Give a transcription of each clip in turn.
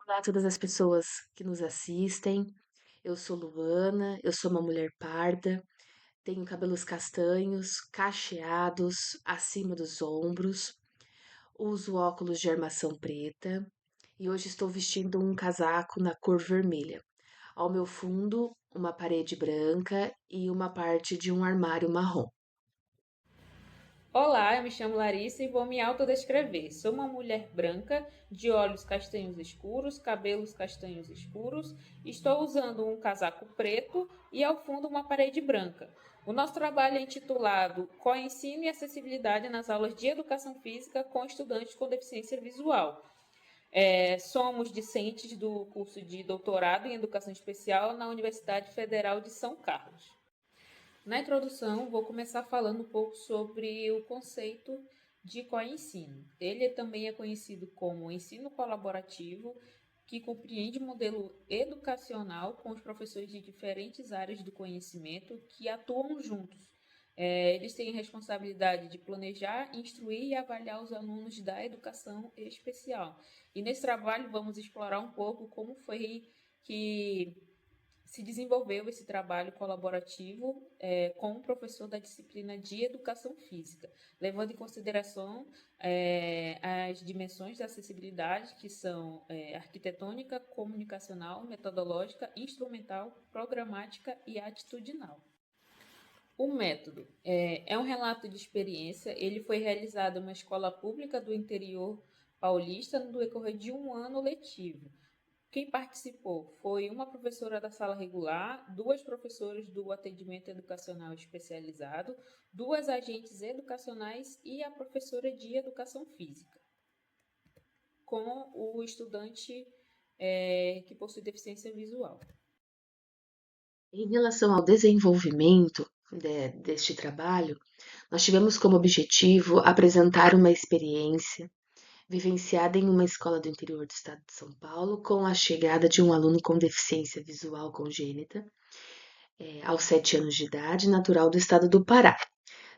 Olá a todas as pessoas que nos assistem. Eu sou Luana, eu sou uma mulher parda, tenho cabelos castanhos, cacheados, acima dos ombros, uso óculos de armação preta e hoje estou vestindo um casaco na cor vermelha. Ao meu fundo, uma parede branca e uma parte de um armário marrom. Olá, eu me chamo Larissa e vou me autodescrever. Sou uma mulher branca, de olhos castanhos escuros, cabelos castanhos escuros. Estou usando um casaco preto e ao fundo uma parede branca. O nosso trabalho é intitulado Co-ensino e acessibilidade nas aulas de educação física com estudantes com deficiência visual. Somos discentes do curso de doutorado em educação especial na Universidade Federal de São Carlos. Na introdução, vou começar falando um pouco sobre o conceito de co-ensino. Ele também é conhecido como ensino colaborativo, que compreende um modelo educacional com os professores de diferentes áreas do conhecimento que atuam juntos. Eles têm a responsabilidade de planejar, instruir e avaliar os alunos da educação especial. E nesse trabalho vamos explorar um pouco como foi que se desenvolveu esse trabalho colaborativo com o professor da disciplina de Educação Física, levando em consideração as dimensões da acessibilidade, que são arquitetônica, comunicacional, metodológica, instrumental, programática e atitudinal. O método é um relato de experiência. Ele foi realizado em uma escola pública do interior paulista no decorrer de um ano letivo. Quem participou foi uma professora da sala regular, duas professoras do atendimento educacional especializado, duas agentes educacionais e a professora de educação física, com o estudante que possui deficiência visual. Em relação ao desenvolvimento deste trabalho, nós tivemos como objetivo apresentar uma experiência vivenciada em uma escola do interior do estado de São Paulo, com a chegada de um aluno com deficiência visual congênita, aos 7 anos de idade, natural do estado do Pará.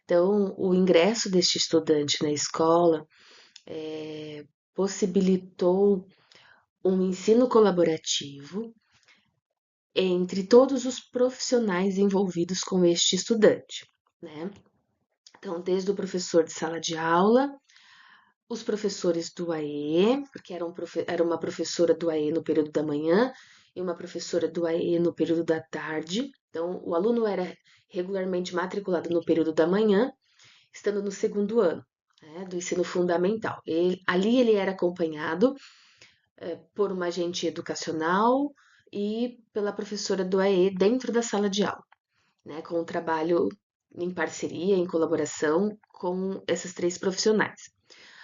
Então, o ingresso deste estudante na escola possibilitou um ensino colaborativo entre todos os profissionais envolvidos com este estudante, né? Então, desde o professor de sala de aula, os professores do AE, porque era uma professora do AE no período da manhã e uma professora do AE no período da tarde. Então, o aluno era regularmente matriculado no período da manhã, estando no segundo ano, né, do ensino fundamental. Ali ele era acompanhado por uma agente educacional e pela professora do AE dentro da sala de aula, né, com o trabalho em parceria, em colaboração com esses três profissionais.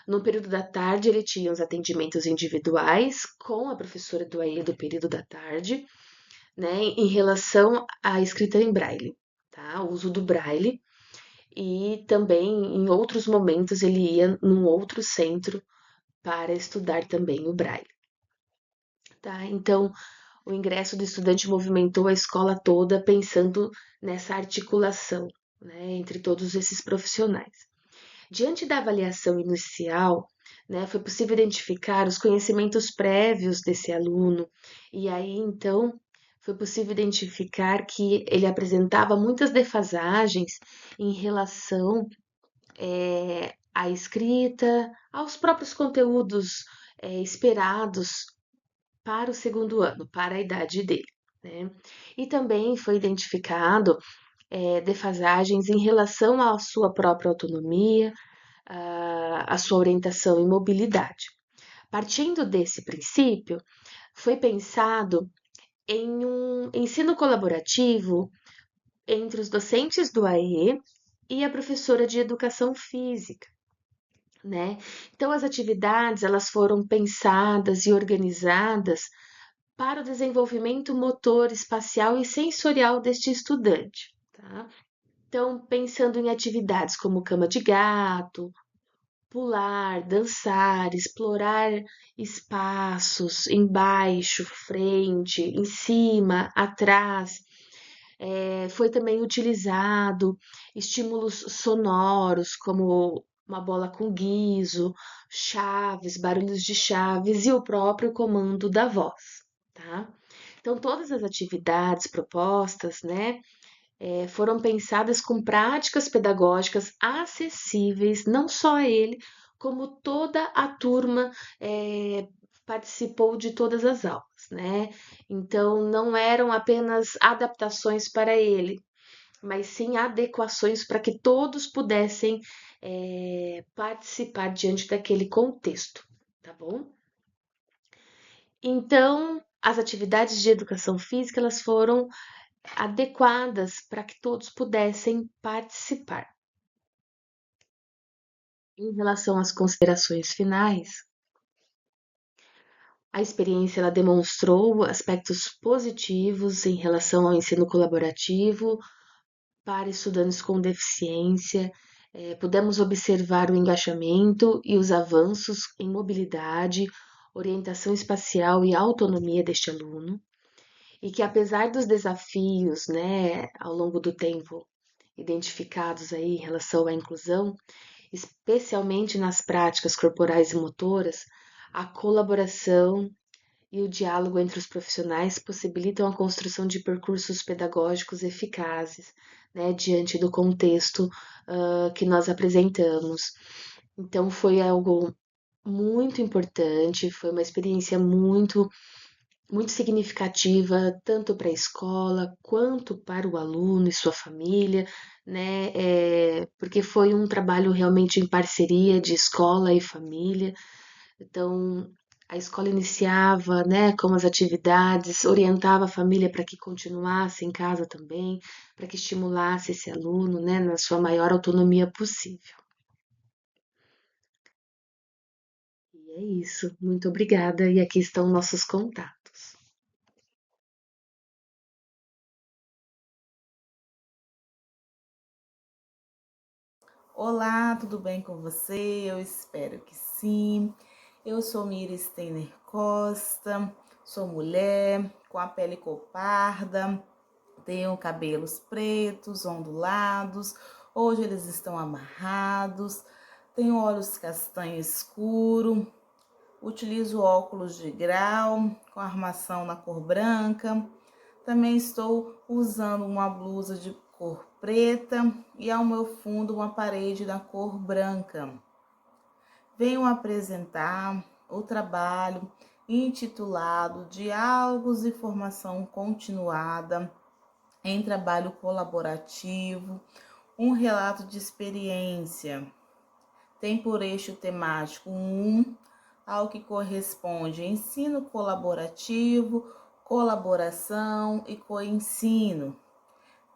No período da tarde, ele tinha os atendimentos individuais com a professora do AE do período da tarde, né, em relação à escrita em braille, tá? O uso do braille. E também, em outros momentos, ele ia num outro centro para estudar também o braille, tá? Então, o ingresso do estudante movimentou a escola toda pensando nessa articulação, né, entre todos esses profissionais. Diante da avaliação inicial, né, foi possível identificar os conhecimentos prévios desse aluno, e aí então foi possível identificar que ele apresentava muitas defasagens em relação à escrita, aos próprios conteúdos esperados para o segundo ano, para a idade dele. Né? E também foi identificado defasagens em relação à sua própria autonomia, a sua orientação e mobilidade. Partindo desse princípio, foi pensado em um ensino colaborativo entre os docentes do AE e a professora de educação física, né? Então as atividades elas foram pensadas e organizadas para o desenvolvimento motor, espacial e sensorial deste estudante, tá? Então, pensando em atividades como cama de gato, pular, dançar, explorar espaços embaixo, frente, em cima, atrás. Foi também utilizado estímulos sonoros, como uma bola com guiso, chaves, barulhos de chaves e o próprio comando da voz, tá? Então, todas as atividades propostas, né, foram pensadas com práticas pedagógicas acessíveis, não só a ele, como toda a turma participou de todas as aulas, né? Então, não eram apenas adaptações para ele, mas sim adequações para que todos pudessem participar diante daquele contexto, tá bom? Então, as atividades de educação física elas foram adequadas para que todos pudessem participar. Em relação às considerações finais, a experiência ela demonstrou aspectos positivos em relação ao ensino colaborativo para estudantes com deficiência. Pudemos observar o engajamento e os avanços em mobilidade, orientação espacial e autonomia deste aluno, e que apesar dos desafios, né, ao longo do tempo identificados aí em relação à inclusão, especialmente nas práticas corporais e motoras, a colaboração e o diálogo entre os profissionais possibilitam a construção de percursos pedagógicos eficazes, né, diante do contexto que nós apresentamos. Então, foi algo muito importante, foi uma experiência muito significativa, tanto para a escola quanto para o aluno e sua família, né? Porque foi um trabalho realmente em parceria de escola e família. Então, a escola iniciava, né, com as atividades, orientava a família para que continuasse em casa também, para que estimulasse esse aluno, né, na sua maior autonomia possível. E é isso. Muito obrigada. E aqui estão nossos contatos. Olá, tudo bem com você? Eu espero que sim. Eu sou Mira Steiner Costa, sou mulher com a pele cor parda, tenho cabelos pretos, ondulados, hoje eles estão amarrados, tenho olhos castanho escuro, utilizo óculos de grau com armação na cor branca. Também estou usando uma blusa de cor preta e ao meu fundo uma parede da cor branca. Venho apresentar o trabalho intitulado Diálogos e Formação Continuada em Trabalho Colaborativo, um relato de experiência. Tem por eixo temático 1, ao que corresponde ensino colaborativo, colaboração e coensino.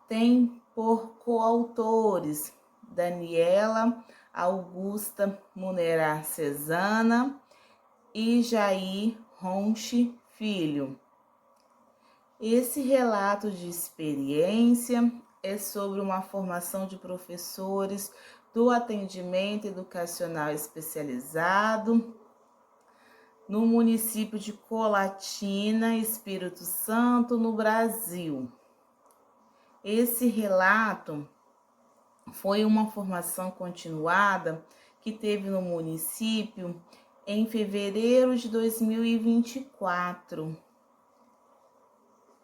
Tem por coautores Daniela Augusta Munerá Cesana e Jair Ronchi Filho. Esse relato de experiência é sobre uma formação de professores do atendimento educacional especializado no município de Colatina, Espírito Santo, no Brasil. Esse relato foi uma formação continuada que teve no município em fevereiro de 2024.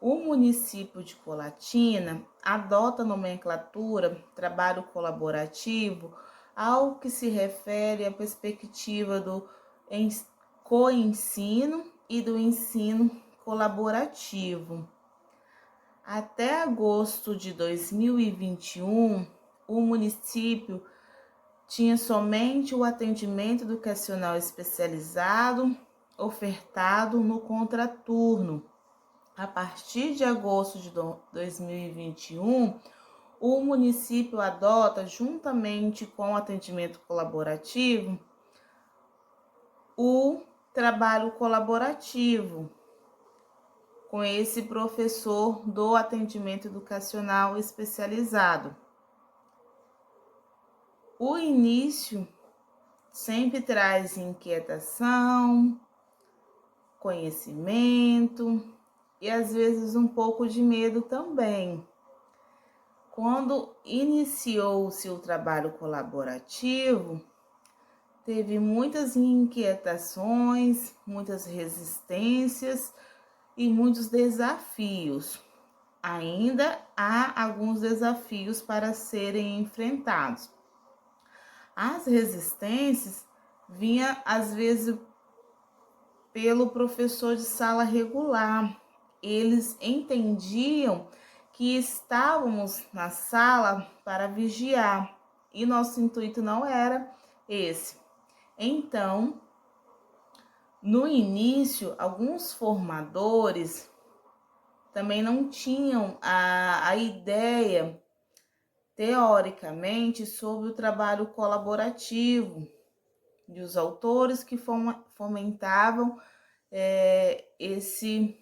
O município de Colatina adota a nomenclatura trabalho colaborativo ao que se refere à perspectiva do coensino e do ensino colaborativo. Até agosto de 2021, o município tinha somente o atendimento educacional especializado ofertado no contraturno. A partir de agosto de 2021, o município adota, juntamente com o atendimento colaborativo, o trabalho colaborativo com esse professor do atendimento educacional especializado. O início sempre traz inquietação, conhecimento e às vezes um pouco de medo também. Quando iniciou-se o trabalho colaborativo, teve muitas inquietações, muitas resistências e muitos desafios. Ainda há alguns desafios para serem enfrentados. As resistências vinham às vezes pelo professor de sala regular. Eles entendiam que estávamos na sala para vigiar e nosso intuito não era esse. Então, no início, alguns formadores também não tinham a ideia, teoricamente, sobre o trabalho colaborativo e os autores que fomentavam esse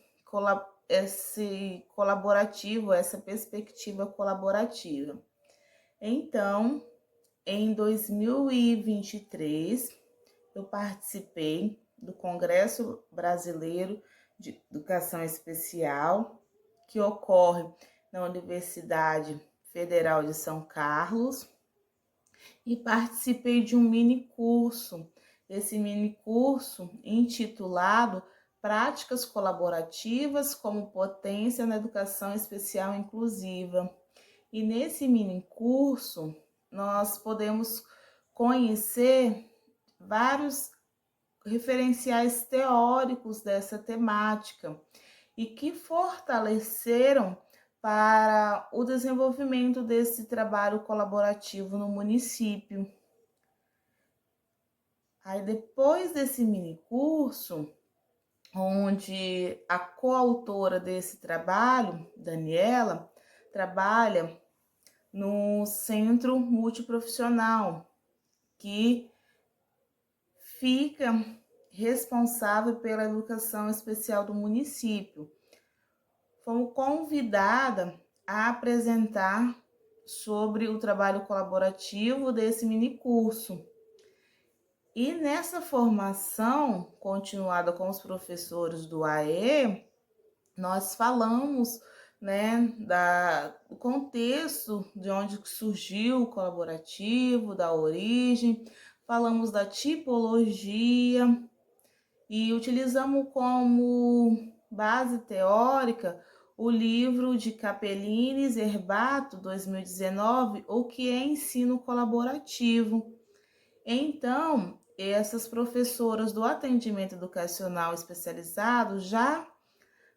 colaborativo, essa perspectiva colaborativa. Então, em 2023, eu participei do Congresso Brasileiro de Educação Especial, que ocorre na Universidade Federal de São Carlos, e participei de um mini curso. Esse mini curso intitulado Práticas Colaborativas como Potência na Educação Especial Inclusiva. E nesse mini curso nós podemos conhecer vários referenciais teóricos dessa temática e que fortaleceram para o desenvolvimento desse trabalho colaborativo no município. Aí depois desse mini curso, onde a coautora desse trabalho, Daniela, trabalha no Centro Multiprofissional, que fica responsável pela educação especial do município. Fomos convidada a apresentar sobre o trabalho colaborativo desse mini curso. E nessa formação continuada com os professores do AE, nós falamos, do contexto de onde surgiu o colaborativo, da origem, falamos da tipologia e utilizamos como base teórica o livro de Capellini Zerbato, 2019, O que é ensino colaborativo. Então, essas professoras do atendimento educacional especializado já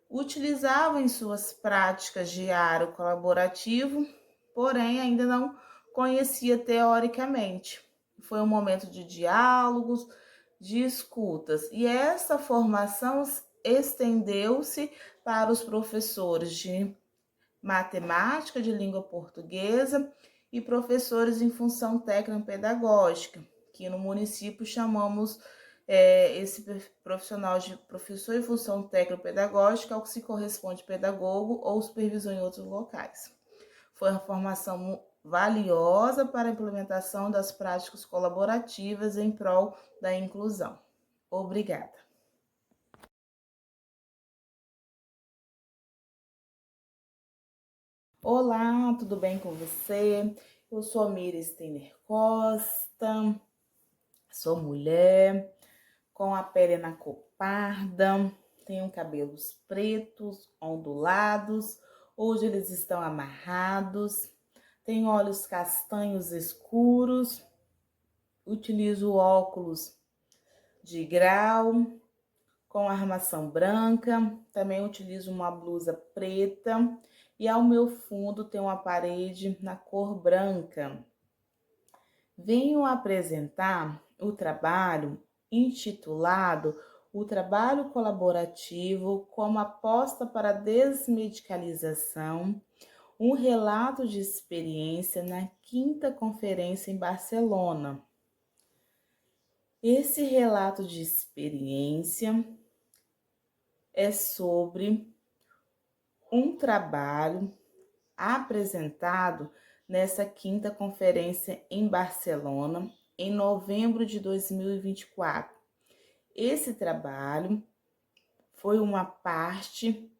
utilizavam em suas práticas diário colaborativo, porém ainda não conhecia teoricamente. Foi um momento de diálogos, de escutas, e essa formação estendeu-se para os professores de matemática, de língua portuguesa e professores em função técnico-pedagógica, que no município chamamos esse profissional de professor em função técnico-pedagógica, ao que se corresponde pedagogo ou supervisor em outros locais. Foi uma formação valiosa para a implementação das práticas colaborativas em prol da inclusão. Obrigada. Olá, tudo bem com você? Eu sou a Mira Steiner Costa, sou mulher, com a pele anacoparda, tenho cabelos pretos, ondulados, hoje eles estão amarrados, tenho olhos castanhos escuros, utilizo óculos de grau, com armação branca, também utilizo uma blusa preta e ao meu fundo tem uma parede na cor branca. Venho apresentar o trabalho intitulado O Trabalho Colaborativo como Aposta para a Desmedicalização, um relato de experiência na 5ª Conferência em Barcelona. Esse relato de experiência é sobre um trabalho apresentado nessa 5ª Conferência em Barcelona, em novembro de 2024. Esse trabalho foi uma parte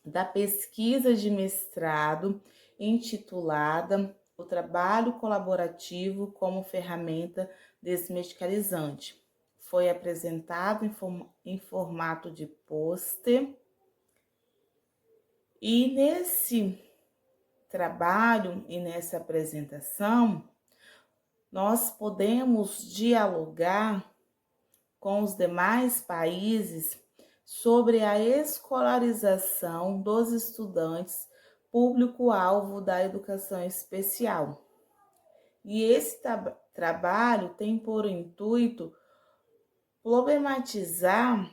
da pesquisa de mestrado intitulada o trabalho colaborativo como ferramenta desmedicalizante. Foi apresentado em formato de pôster e nesse trabalho e nessa apresentação nós podemos dialogar com os demais países sobre a escolarização dos estudantes público-alvo da educação especial. E esse trabalho tem por intuito problematizar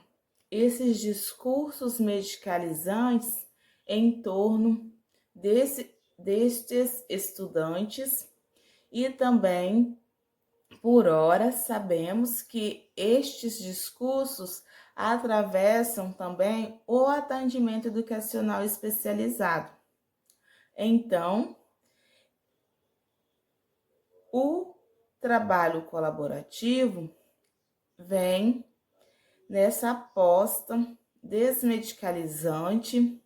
esses discursos medicalizantes em torno destes estudantes e também, por ora, sabemos que estes discursos atravessam também o atendimento educacional especializado. Então, o trabalho colaborativo vem nessa aposta desmedicalizante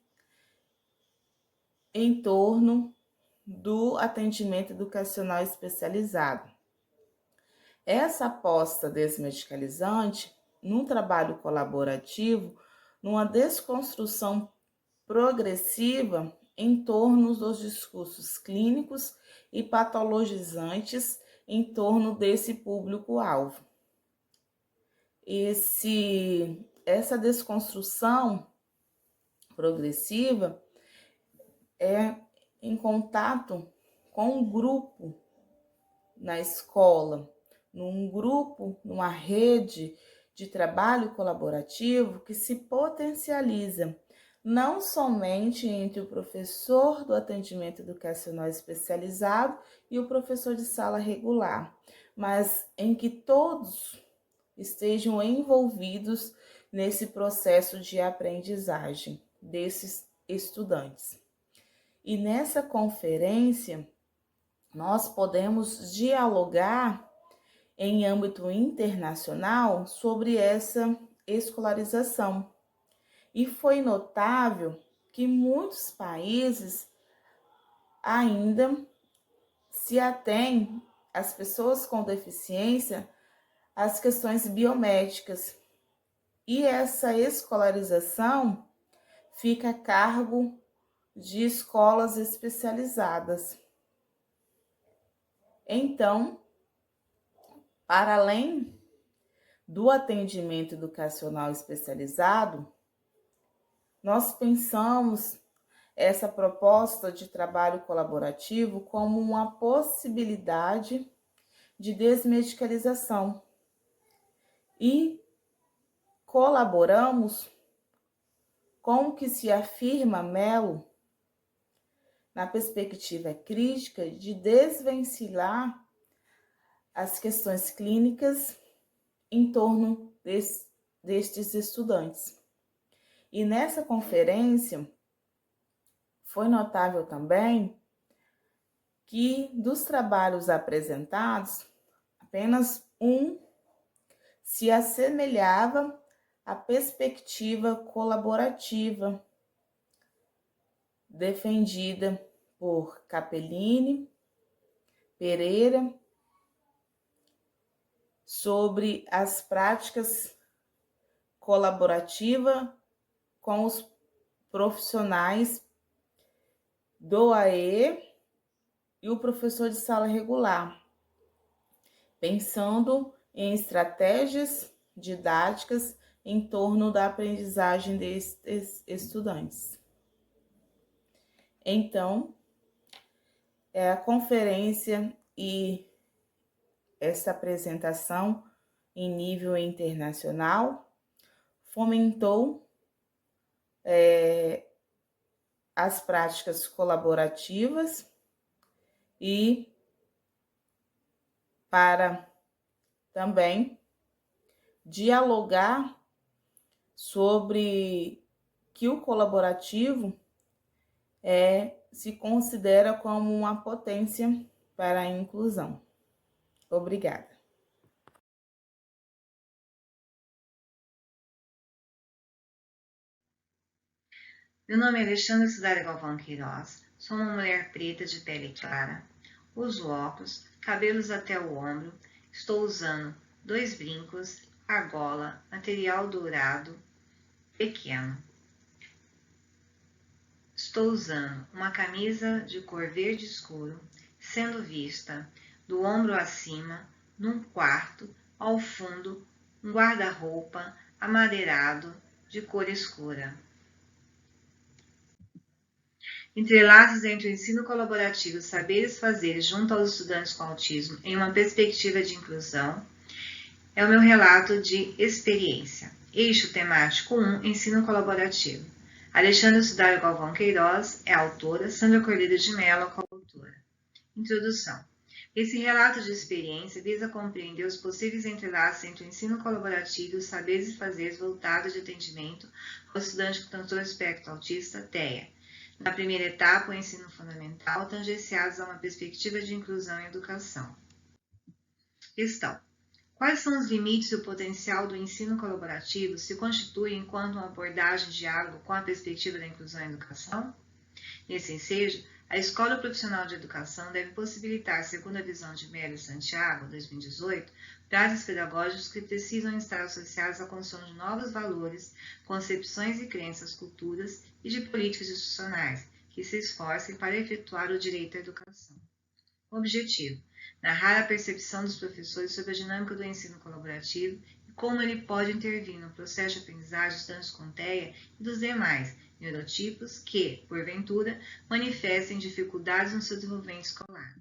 em torno do atendimento educacional especializado. Essa aposta desmedicalizante, num trabalho colaborativo, numa desconstrução progressiva em torno dos discursos clínicos e patologizantes em torno desse público-alvo. Essa desconstrução progressiva é em contato com um grupo na escola, num grupo, numa rede de trabalho colaborativo que se potencializa não somente entre o professor do atendimento educacional especializado e o professor de sala regular, mas em que todos estejam envolvidos nesse processo de aprendizagem desses estudantes. E nessa conferência, nós podemos dialogar em âmbito internacional sobre essa escolarização. E foi notável que muitos países ainda se atêm às pessoas com deficiência às questões biomédicas. E essa escolarização fica a cargo de escolas especializadas. Então, para além do atendimento educacional especializado, nós pensamos essa proposta de trabalho colaborativo como uma possibilidade de desmedicalização e colaboramos com o que se afirma Mello na perspectiva crítica de desvencilhar as questões clínicas em torno destes estudantes. E nessa conferência foi notável também que dos trabalhos apresentados, apenas um se assemelhava à perspectiva colaborativa defendida por Capellini, Pereira, sobre as práticas colaborativas com os profissionais do AE e o professor de sala regular, pensando em estratégias didáticas em torno da aprendizagem destes estudantes. Então, a conferência e essa apresentação em nível internacional fomentou as práticas colaborativas e para também dialogar sobre que o colaborativo se considera como uma potência para a inclusão. Obrigada. Meu nome é Alexandra Cidade Galvão Queiroz, sou uma mulher preta de pele clara, uso óculos, cabelos até o ombro, estou usando 2 brincos, argola, material dourado, pequeno. Estou usando uma camisa de cor verde escuro, sendo vista do ombro acima, num quarto, ao fundo, um guarda-roupa amadeirado de cor escura. Entrelaços entre o ensino colaborativo e os saberes fazeres junto aos estudantes com autismo em uma perspectiva de inclusão é o meu relato de experiência. Eixo temático 1, ensino colaborativo. Alexandra Sudário Galvão Queiroz é a autora, Sandra Cordeiro de Mello, coautora. Introdução. Esse relato de experiência visa compreender os possíveis entrelaços entre o ensino colaborativo e os saberes e fazeres voltados de atendimento ao estudante com transtorno espectro autista, TEA. Na primeira etapa, o ensino fundamental, tangenciados a uma perspectiva de inclusão e educação. Questão. Quais são os limites e o potencial do ensino colaborativo se constitui enquanto uma abordagem de diálogo com a perspectiva da inclusão e educação? Nesse ensejo, a Escola Profissional de Educação deve possibilitar, segundo a visão de Mello e Santiago, 2018, práticas pedagógicas que precisam estar associadas à construção de novos valores, concepções e crenças, culturas e de políticas institucionais que se esforcem para efetuar o direito à educação. Objetivo: narrar a percepção dos professores sobre a dinâmica do ensino colaborativo e como ele pode intervir no processo de aprendizagem dos estudantes com TEA e dos demais neurotipos que, porventura, manifestem dificuldades no seu desenvolvimento escolar.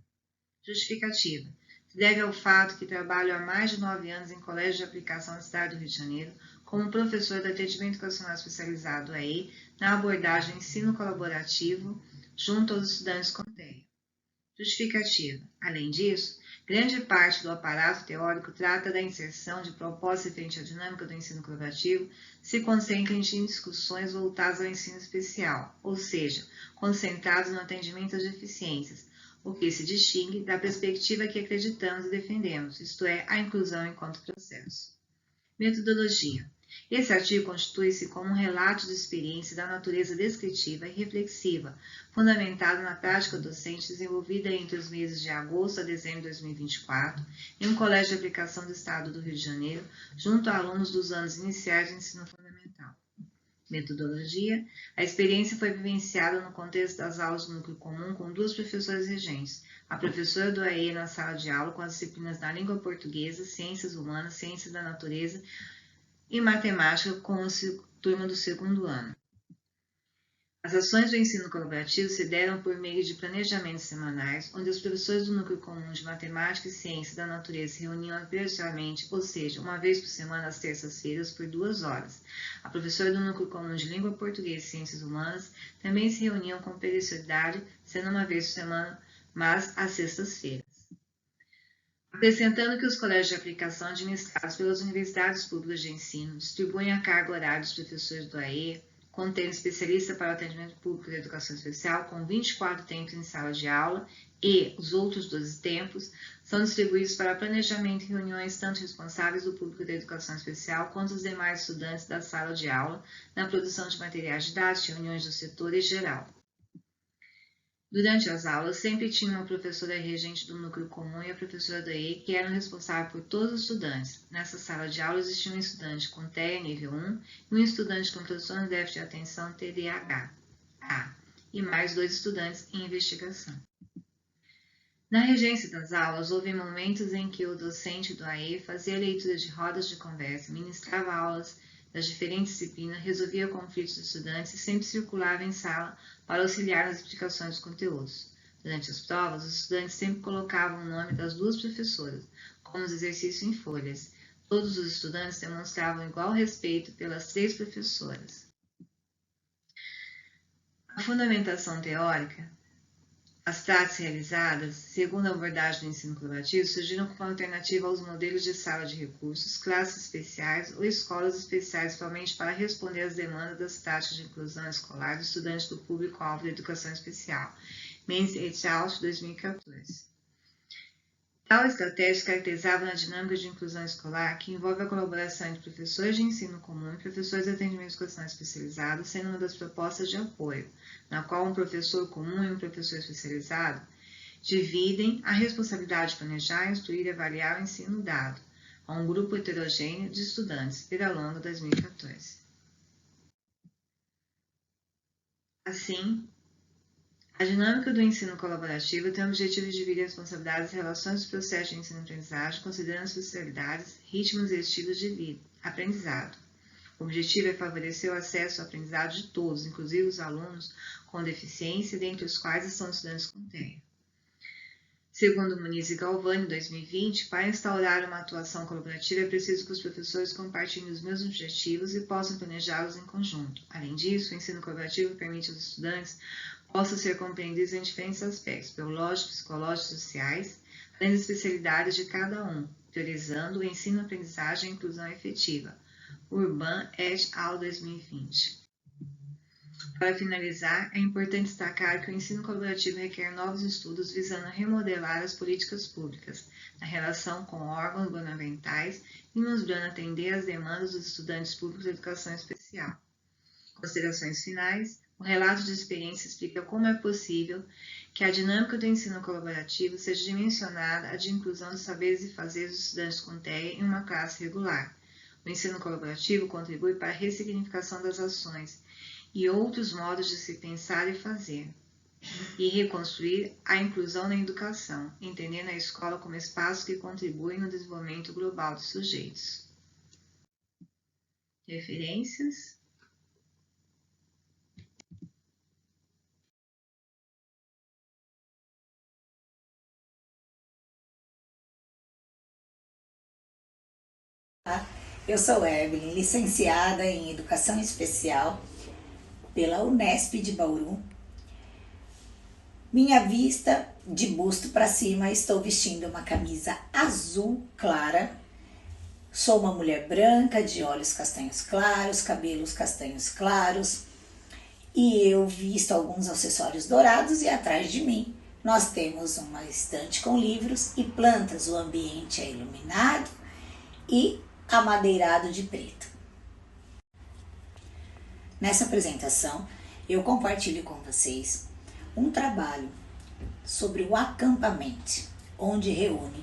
Justificativa: se deve ao fato que trabalho há mais de 9 anos em colégio de aplicação da cidade do Rio de Janeiro como professor de atendimento educacional especializado AE na abordagem do ensino colaborativo junto aos estudantes com TEA. Justificativa: além disso, grande parte do aparato teórico trata da inserção de propostas referentes à dinâmica do ensino colaborativo se concentra em discussões voltadas ao ensino especial, ou seja, concentrados no atendimento às deficiências, o que se distingue da perspectiva que acreditamos e defendemos, isto é, a inclusão enquanto processo. Metodologia. Esse artigo constitui-se como um relato de experiência da natureza descritiva e reflexiva, fundamentado na prática docente desenvolvida entre os meses de agosto a dezembro de 2024, em um colégio de aplicação do Estado do Rio de Janeiro, junto a alunos dos anos iniciais de ensino fundamental. Metodologia. A experiência foi vivenciada no contexto das aulas do núcleo comum com 2 professoras regentes, a professora do AE na sala de aula com as disciplinas da língua portuguesa, ciências humanas, ciências da natureza e matemática com a turma do 2º ano. As ações do ensino colaborativo se deram por meio de planejamentos semanais, onde os professores do núcleo comum de matemática e ciência da natureza se reuniam periodicamente, ou seja, uma vez por semana às terças-feiras por 2 horas. A professora do núcleo comum de língua portuguesa e ciências humanas também se reuniam com periodicidade, sendo uma vez por semana, mas às sextas-feiras. Acrescentando que os colégios de aplicação administrados pelas universidades públicas de ensino distribuem a carga horária dos professores do AE, contendo especialista para o atendimento público de educação especial, com 24 tempos em sala de aula, e os outros 12 tempos são distribuídos para planejamento e reuniões tanto responsáveis do público da educação especial quanto os demais estudantes da sala de aula, na produção de materiais didáticos, reuniões do setor e geral. Durante as aulas, sempre tinha uma professora regente do núcleo comum e a professora da E, que eram responsáveis por todos os estudantes. Nessa sala de aula existia um estudante com TEA nível 1 e um estudante com transtorno de déficit de atenção TDAH, e mais 2 estudantes em investigação. Na regência das aulas, houve momentos em que o docente do AE fazia leitura de rodas de conversa, ministrava aulas das diferentes disciplinas, resolvia conflitos dos estudantes e sempre circulava em sala para auxiliar nas explicações dos conteúdos. Durante as provas, os estudantes sempre colocavam o nome das 2 professoras, como nos exercícios em folhas. Todos os estudantes demonstravam igual respeito pelas 3 professoras. A fundamentação teórica. As práticas realizadas, segundo a abordagem do ensino colaborativo, surgiram como alternativa aos modelos de sala de recursos, classes especiais ou escolas especiais, somente para responder às demandas das práticas de inclusão escolar dos estudantes do público-alvo da educação especial. Mendes et al., 2014. Tal estratégia caracterizava na dinâmica de inclusão escolar, que envolve a colaboração entre professores de ensino comum e professores de atendimento educacional especializado, sendo uma das propostas de apoio, na qual um professor comum e um professor especializado dividem a responsabilidade de planejar, instruir e avaliar o ensino dado a um grupo heterogêneo de estudantes, Peralonga 2014. Assim, a dinâmica do ensino colaborativo tem o objetivo de dividir responsabilidades e relações dos processos de ensino-aprendizagem, considerando especialidades, ritmos e estilos de vida, aprendizado. O objetivo é favorecer o acesso ao aprendizado de todos, inclusive os alunos com deficiência, dentre os quais estão os estudantes com TEA. Segundo Muniz e Galvani, 2020, para instaurar uma atuação colaborativa é preciso que os professores compartilhem os mesmos objetivos e possam planejá-los em conjunto. Além disso, o ensino colaborativo permite aos estudantes possam ser compreendidos em diferentes aspectos, biológicos, psicológicos e sociais, além das especialidades de cada um, priorizando o ensino-aprendizagem e a inclusão efetiva. Urban et al. 2020. Para finalizar, é importante destacar que o ensino colaborativo requer novos estudos visando remodelar as políticas públicas na relação com órgãos governamentais e mostrando atender às demandas dos estudantes públicos de educação especial. Considerações finais. O relato de experiência explica como é possível que a dinâmica do ensino colaborativo seja dimensionada à de inclusão dos saberes e fazeres dos estudantes com TEA em uma classe regular. O ensino colaborativo contribui para a ressignificação das ações e outros modos de se pensar e fazer, e reconstruir a inclusão na educação, entendendo a escola como espaço que contribui no desenvolvimento global dos sujeitos. Referências. Eu sou Evelyn, licenciada em Educação Especial pela Unesp de Bauru. Minha vista de busto para cima, estou vestindo uma camisa azul clara. Sou uma mulher branca, de olhos castanhos claros, cabelos castanhos claros, e eu visto alguns acessórios dourados, e atrás de mim nós temos uma estante com livros e plantas. O ambiente é iluminado e amadeirado de preto. Nessa apresentação, eu compartilho com vocês um trabalho sobre o acampamento, onde reúne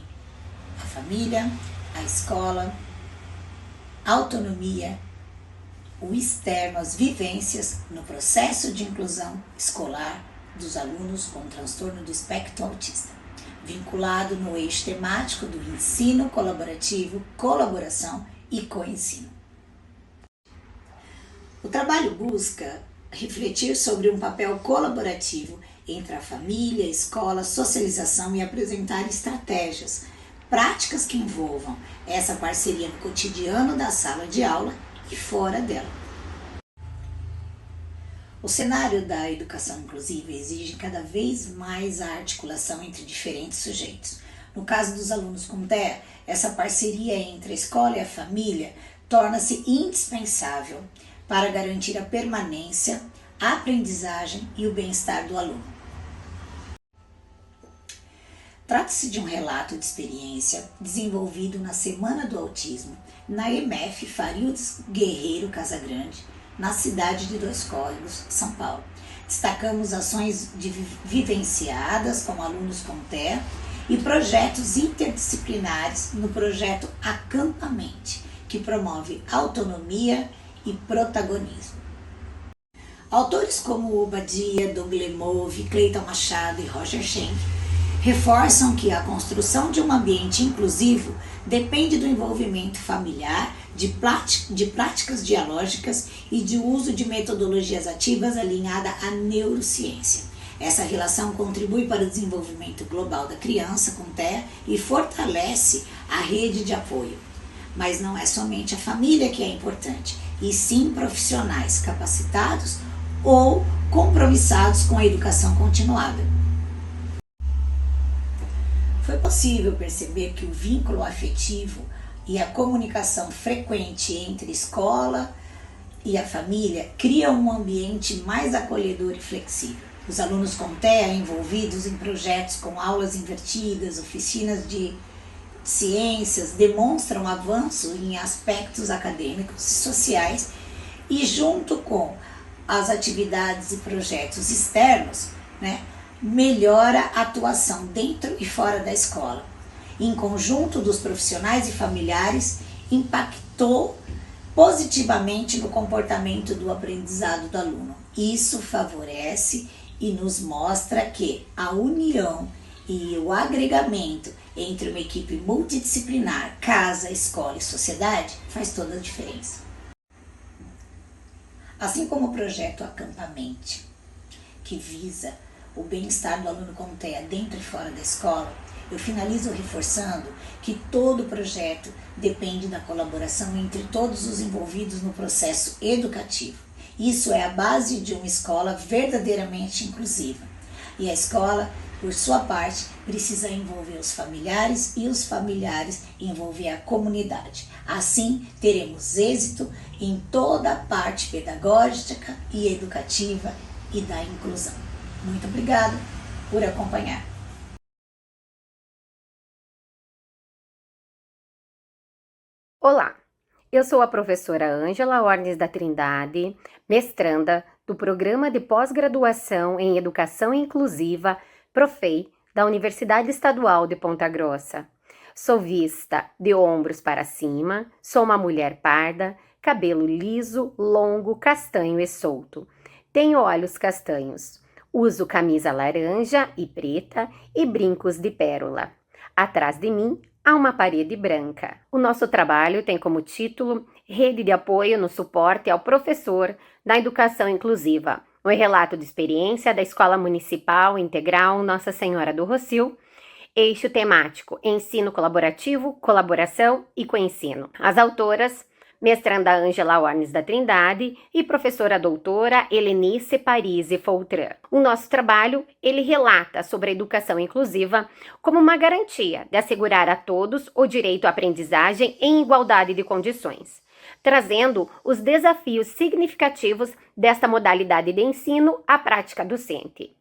a família, a escola, a autonomia, o externo, as vivências no processo de inclusão escolar dos alunos com transtorno do espectro autista, vinculado no eixo temático do ensino colaborativo, colaboração e co-ensino. O trabalho busca refletir sobre um papel colaborativo entre a família, a escola, socialização e apresentar estratégias, práticas que envolvam essa parceria no cotidiano da sala de aula e fora dela. O cenário da educação inclusiva exige cada vez mais a articulação entre diferentes sujeitos. No caso dos alunos com TEA, essa parceria entre a escola e a família torna-se indispensável para garantir a permanência, a aprendizagem e o bem-estar do aluno. Trata-se de um relato de experiência desenvolvido na Semana do Autismo, na EMF Farildes Guerreiro Casagrande, na cidade de Dois Córregos, São Paulo. Destacamos ações vivenciadas com alunos com TEA e projetos interdisciplinares no projeto Acampamente, que promove autonomia e protagonismo. Autores como Obadia, Doug Lemove, Cleiton Machado e Roger Schenck reforçam que a construção de um ambiente inclusivo depende do envolvimento familiar, de práticas dialógicas e de uso de metodologias ativas alinhada à neurociência. Essa relação contribui para o desenvolvimento global da criança com TEA e fortalece a rede de apoio. Mas não é somente a família que é importante, e sim profissionais capacitados ou compromissados com a educação continuada. Foi possível perceber que o vínculo afetivo e a comunicação frequente entre escola e a família criam um ambiente mais acolhedor e flexível. Os alunos com TEA envolvidos em projetos com aulas invertidas, oficinas de ciências, demonstram avanço em aspectos acadêmicos e sociais, e junto com as atividades e projetos externos, melhora a atuação dentro e fora da escola. Em conjunto dos profissionais e familiares, impactou positivamente no comportamento do aprendizado do aluno. Isso favorece e nos mostra que a união e o agregamento entre uma equipe multidisciplinar, casa, escola e sociedade, faz toda a diferença. Assim como o projeto Acampamente, que visa o bem-estar do aluno como TEA dentro e fora da escola, eu finalizo reforçando que todo projeto depende da colaboração entre todos os envolvidos no processo educativo. Isso é a base de uma escola verdadeiramente inclusiva. E a escola, por sua parte, precisa envolver os familiares e os familiares envolver a comunidade. Assim, teremos êxito em toda a parte pedagógica e educativa e da inclusão. Muito obrigada por acompanhar. Olá, eu sou a professora Ângela Ornes da Trindade, mestranda do Programa de Pós-Graduação em Educação Inclusiva, PROFEI, da Universidade Estadual de Ponta Grossa. Sou vista de ombros para cima, sou uma mulher parda, cabelo liso, longo, castanho e solto. Tenho olhos castanhos. Uso camisa laranja e preta e brincos de pérola. Atrás de mim, há uma parede branca. O nosso trabalho tem como título Rede de Apoio no Suporte ao Professor da Educação Inclusiva, um relato de experiência da Escola Municipal Integral Nossa Senhora do Rossio, eixo temático Ensino Colaborativo, Colaboração e Coensino. As autoras, mestranda Ângela Ornes da Trindade e professora doutora Helenice Parisi Foltran. O nosso trabalho, ele relata sobre a educação inclusiva como uma garantia de assegurar a todos o direito à aprendizagem em igualdade de condições, trazendo os desafios significativos desta modalidade de ensino à prática docente.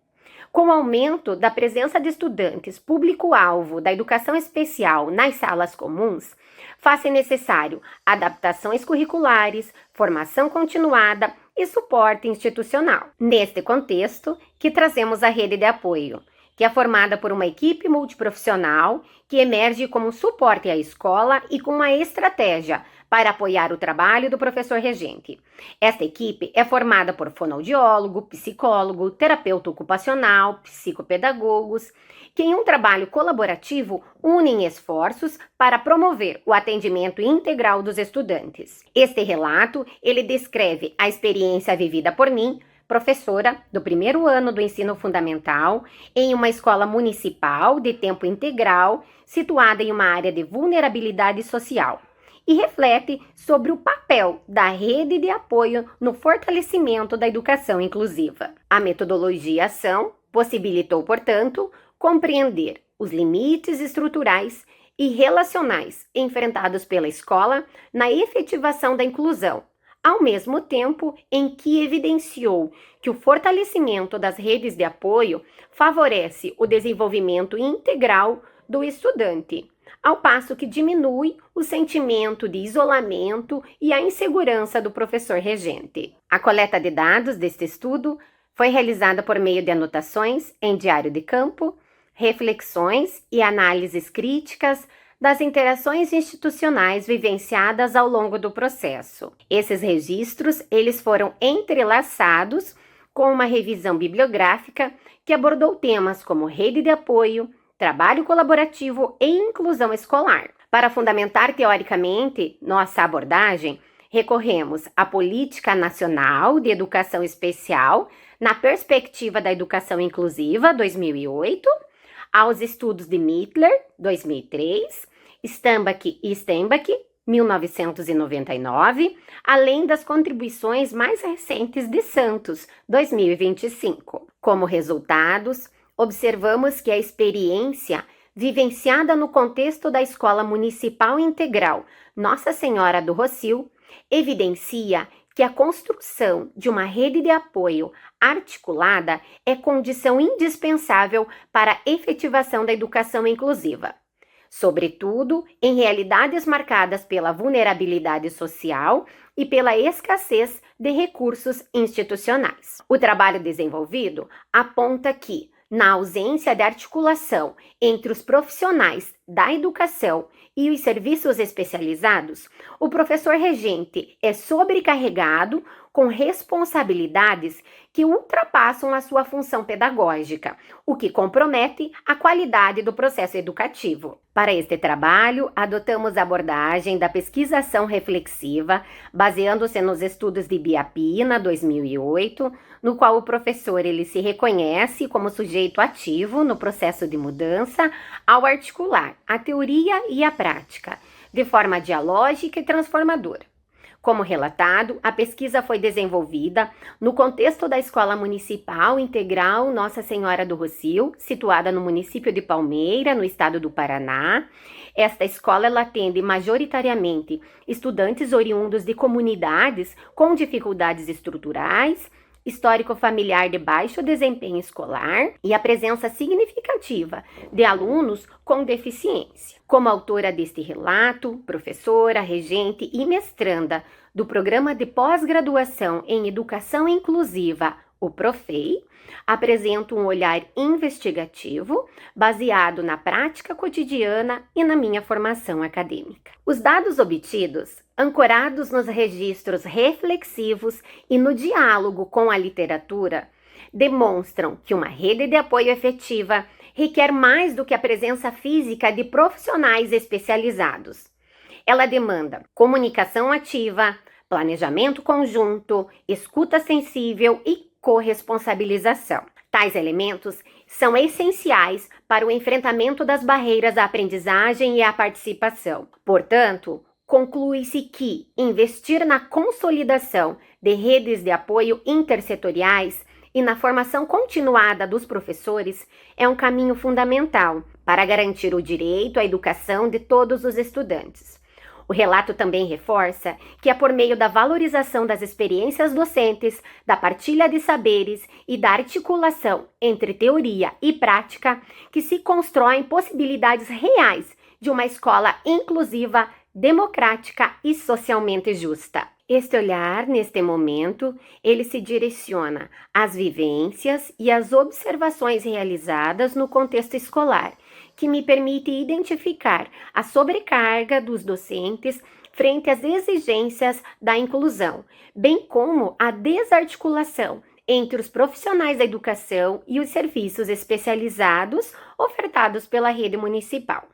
Com o aumento da presença de estudantes público-alvo da educação especial nas salas comuns, faz-se necessário adaptações curriculares, formação continuada e suporte institucional. Neste contexto, que trazemos a rede de apoio, que é formada por uma equipe multiprofissional que emerge como suporte à escola e com uma estratégia para apoiar o trabalho do professor regente. Esta equipe é formada por fonoaudiólogo, psicólogo, terapeuta ocupacional, psicopedagogos, que em um trabalho colaborativo unem esforços para promover o atendimento integral dos estudantes. Este relato, ele descreve a experiência vivida por mim, professora do primeiro ano do ensino fundamental, em uma escola municipal de tempo integral, situada em uma área de vulnerabilidade social, e reflete sobre o papel da rede de apoio no fortalecimento da educação inclusiva. A metodologia ação possibilitou, portanto, compreender os limites estruturais e relacionais enfrentados pela escola na efetivação da inclusão, ao mesmo tempo em que evidenciou que o fortalecimento das redes de apoio favorece o desenvolvimento integral do estudante, ao passo que diminui o sentimento de isolamento e a insegurança do professor regente. A coleta de dados deste estudo foi realizada por meio de anotações em diário de campo, reflexões e análises críticas das interações institucionais vivenciadas ao longo do processo. Esses registros, eles foram entrelaçados com uma revisão bibliográfica que abordou temas como rede de apoio, trabalho colaborativo e inclusão escolar. Para fundamentar teoricamente nossa abordagem, recorremos à Política Nacional de Educação Especial na perspectiva da educação inclusiva, 2008, aos estudos de Mittler, 2003, Stambach e Stembach, 1999, além das contribuições mais recentes de Santos, 2025. Como resultados, observamos que a experiência vivenciada no contexto da Escola Municipal Integral Nossa Senhora do Rossio evidencia que a construção de uma rede de apoio articulada é condição indispensável para a efetivação da educação inclusiva, sobretudo em realidades marcadas pela vulnerabilidade social e pela escassez de recursos institucionais. O trabalho desenvolvido aponta que, Na ausência de articulação entre os profissionais da educação e os serviços especializados, o professor regente é sobrecarregado com responsabilidades que ultrapassam a sua função pedagógica, o que compromete a qualidade do processo educativo. Para este trabalho, adotamos a abordagem da pesquisação reflexiva, baseando-se nos estudos de Biapina, 2008, no qual o professor ele se reconhece como sujeito ativo no processo de mudança ao articular a teoria e a prática, de forma dialógica e transformadora. Como relatado, a pesquisa foi desenvolvida no contexto da Escola Municipal Integral Nossa Senhora do Rossio, situada no município de Palmeira, no estado do Paraná. Esta escola ela atende majoritariamente estudantes oriundos de comunidades com dificuldades estruturais, histórico familiar de baixo desempenho escolar e a presença significativa de alunos com deficiência. Como autora deste relato, professora, regente e mestranda do Programa de Pós-Graduação em Educação Inclusiva, o PROFEI, apresento um olhar investigativo baseado na prática cotidiana e na minha formação acadêmica. Os dados obtidos, ancorados nos registros reflexivos e no diálogo com a literatura, demonstram que uma rede de apoio efetiva requer mais do que a presença física de profissionais especializados. Ela demanda comunicação ativa, planejamento conjunto, escuta sensível e corresponsabilização. Tais elementos são essenciais para o enfrentamento das barreiras à aprendizagem e à participação. Portanto, conclui-se que investir na consolidação de redes de apoio intersetoriais e na formação continuada dos professores é um caminho fundamental para garantir o direito à educação de todos os estudantes. O relato também reforça que é por meio da valorização das experiências docentes, da partilha de saberes e da articulação entre teoria e prática que se constroem possibilidades reais de uma escola inclusiva, democrática e socialmente justa. Este olhar, neste momento, ele se direciona às vivências e às observações realizadas no contexto escolar, que me permite identificar a sobrecarga dos docentes frente às exigências da inclusão, bem como a desarticulação entre os profissionais da educação e os serviços especializados ofertados pela rede municipal.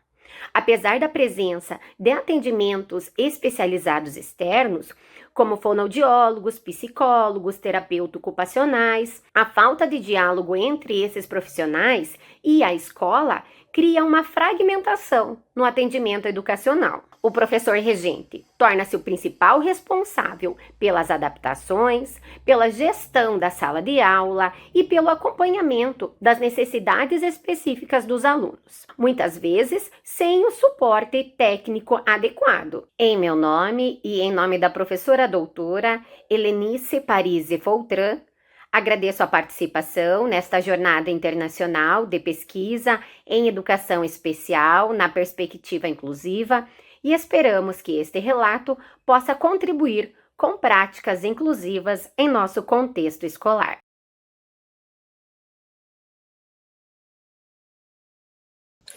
Apesar da presença de atendimentos especializados externos, como fonoaudiólogos, psicólogos, terapeutas ocupacionais, a falta de diálogo entre esses profissionais e a escola cria uma fragmentação no atendimento educacional. O professor regente torna-se o principal responsável pelas adaptações, pela gestão da sala de aula e pelo acompanhamento das necessidades específicas dos alunos, muitas vezes sem o suporte técnico adequado. Em meu nome e em nome da professora doutora Helenice Parisi Foltran, agradeço a participação nesta jornada internacional de pesquisa em educação especial na perspectiva inclusiva e esperamos que este relato possa contribuir com práticas inclusivas em nosso contexto escolar.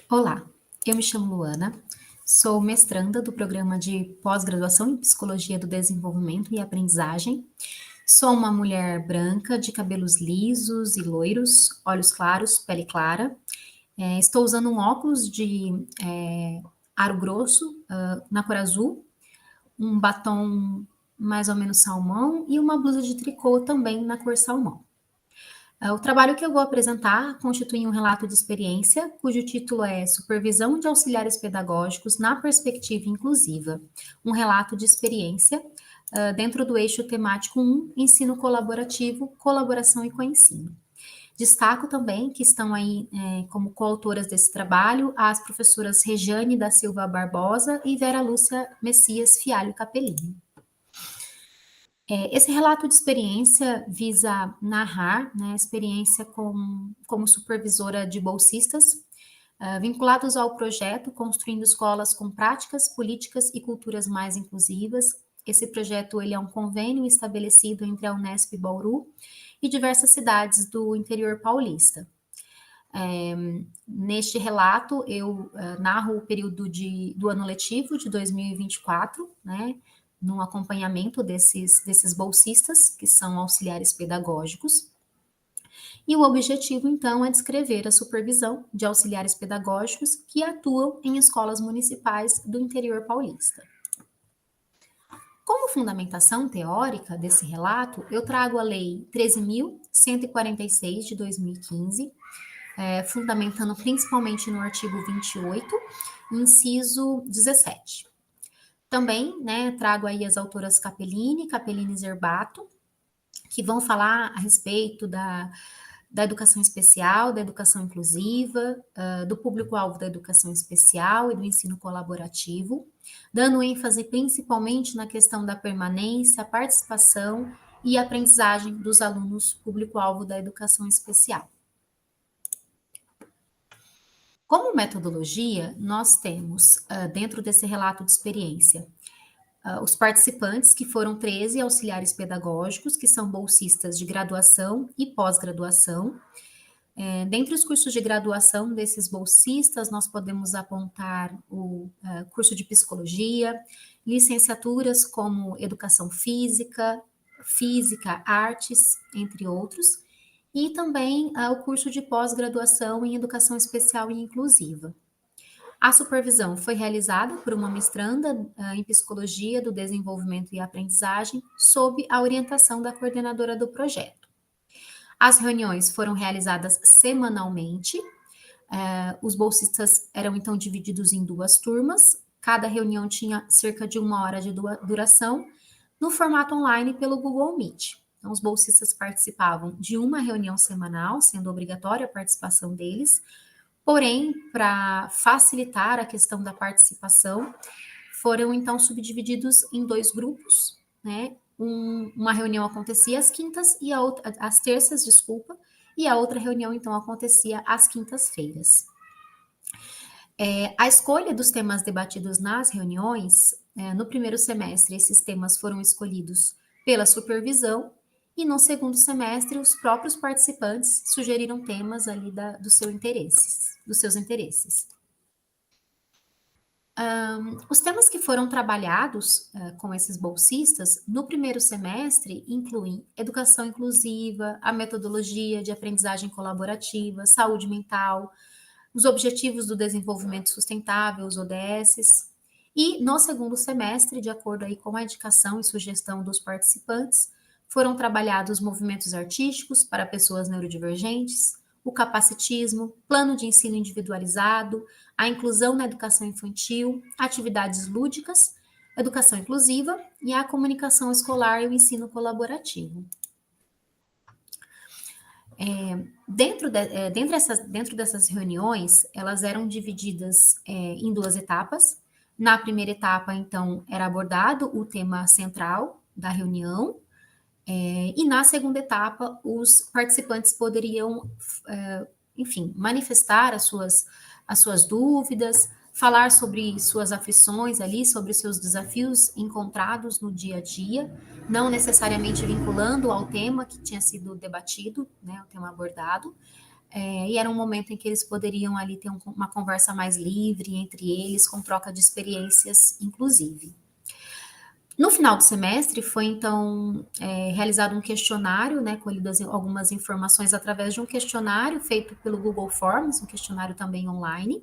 Olá, eu me chamo Luana, sou mestranda do programa de pós-graduação em Psicologia do Desenvolvimento e Aprendizagem. Sou uma mulher branca, de cabelos lisos e loiros, olhos claros, pele clara. Estou usando um óculos de aro grosso, na cor azul, um batom mais ou menos salmão e uma blusa de tricô também na cor salmão. O trabalho que eu vou apresentar constitui um relato de experiência, cujo título é Supervisão de Auxiliares Pedagógicos na Perspectiva Inclusiva, um relato de experiência dentro do eixo temático 1, Ensino Colaborativo, Colaboração e Coensino. Destaco também que estão aí como coautoras desse trabalho as professoras Rejane da Silva Barbosa e Vera Lúcia Messias Fialho Capellini. Esse relato de experiência visa narrar a experiência como supervisora de bolsistas, vinculados ao projeto Construindo Escolas com Práticas, Políticas e Culturas Mais Inclusivas. Esse projeto ele é um convênio estabelecido entre a Unesp Bauru e diversas cidades do interior paulista. Neste relato, eu narro o período do ano letivo de 2024, né, no acompanhamento desses bolsistas, que são auxiliares pedagógicos. E o objetivo, então, é descrever a supervisão de auxiliares pedagógicos que atuam em escolas municipais do interior paulista. Como fundamentação teórica desse relato, eu trago a Lei 13.146 de 2015, fundamentando principalmente no artigo 28, inciso 17. Também, né, trago aí as autoras Capellini e Zerbato, que vão falar a respeito da educação especial, da educação inclusiva, do público-alvo da educação especial e do ensino colaborativo, dando ênfase principalmente na questão da permanência, participação e aprendizagem dos alunos público-alvo da educação especial. Como metodologia, nós temos, dentro desse relato de experiência, os participantes, que foram 13 auxiliares pedagógicos, que são bolsistas de graduação e pós-graduação. Dentre os cursos de graduação desses bolsistas, nós podemos apontar o curso de psicologia, licenciaturas como educação física, artes, entre outros, e também o curso de pós-graduação em educação especial e inclusiva. A supervisão foi realizada por uma mestranda em Psicologia do Desenvolvimento e Aprendizagem, sob a orientação da coordenadora do projeto. As reuniões foram realizadas semanalmente, os bolsistas eram então divididos em 2 turmas, cada reunião tinha cerca de 1 hora de duração, no formato online pelo Google Meet. Então, os bolsistas participavam de uma reunião semanal, sendo obrigatória a participação deles. Porém, para facilitar a questão da participação, foram então subdivididos em 2 grupos, né? Uma reunião acontecia às quintas e às terças, e a outra reunião então acontecia às quintas-feiras. A escolha dos temas debatidos nas reuniões, no primeiro semestre, esses temas foram escolhidos pela supervisão, e no segundo semestre, os próprios participantes sugeriram temas ali dos seus interesses. Os temas que foram trabalhados com esses bolsistas no primeiro semestre incluem educação inclusiva, a metodologia de aprendizagem colaborativa, saúde mental, os objetivos do desenvolvimento sustentável, os ODS. E no segundo semestre, de acordo aí com a indicação e sugestão dos participantes, foram trabalhados movimentos artísticos para pessoas neurodivergentes, o capacitismo, plano de ensino individualizado, a inclusão na educação infantil, atividades lúdicas, educação inclusiva e a comunicação escolar e o ensino colaborativo. Dentro dessas reuniões, elas eram divididas em 2 etapas. Na primeira etapa, então, era abordado o tema central da reunião, e na segunda etapa, os participantes poderiam, enfim, manifestar as suas dúvidas, falar sobre suas aflições ali, sobre seus desafios encontrados no dia a dia, não necessariamente vinculando ao tema que tinha sido debatido, né, o tema abordado, e era um momento em que eles poderiam ali ter uma conversa mais livre entre eles, com troca de experiências, inclusive. No final do semestre, foi, então, realizado um questionário, né, colhidas algumas informações através de um questionário feito pelo Google Forms, um questionário também online,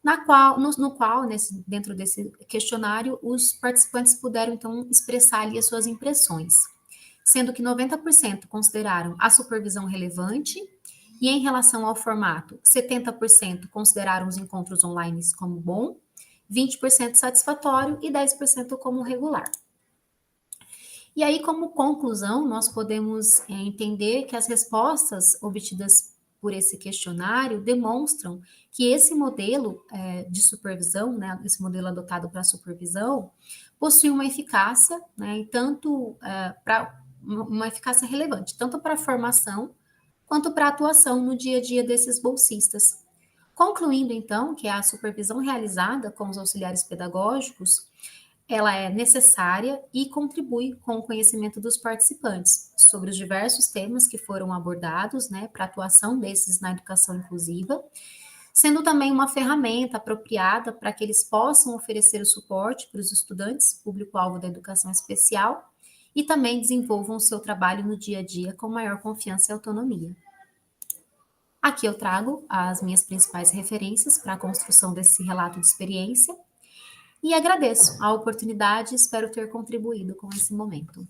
no qual, dentro desse questionário, os participantes puderam, então, expressar ali as suas impressões, sendo que 90% consideraram a supervisão relevante, e em relação ao formato, 70% consideraram os encontros online como bom, 20% satisfatório e 10% como regular. E aí, como conclusão, nós podemos entender que as respostas obtidas por esse questionário demonstram que esse modelo de supervisão, né, esse modelo adotado para a supervisão, possui uma eficácia, né, uma eficácia relevante, tanto para a formação quanto para a atuação no dia a dia desses bolsistas. Concluindo, então, que a supervisão realizada com os auxiliares pedagógicos ela é necessária e contribui com o conhecimento dos participantes sobre os diversos temas que foram abordados, né, para a atuação desses na educação inclusiva, sendo também uma ferramenta apropriada para que eles possam oferecer o suporte para os estudantes, público-alvo da educação especial, e também desenvolvam o seu trabalho no dia a dia com maior confiança e autonomia. Aqui eu trago as minhas principais referências para a construção desse relato de experiência e agradeço a oportunidade e espero ter contribuído com esse momento.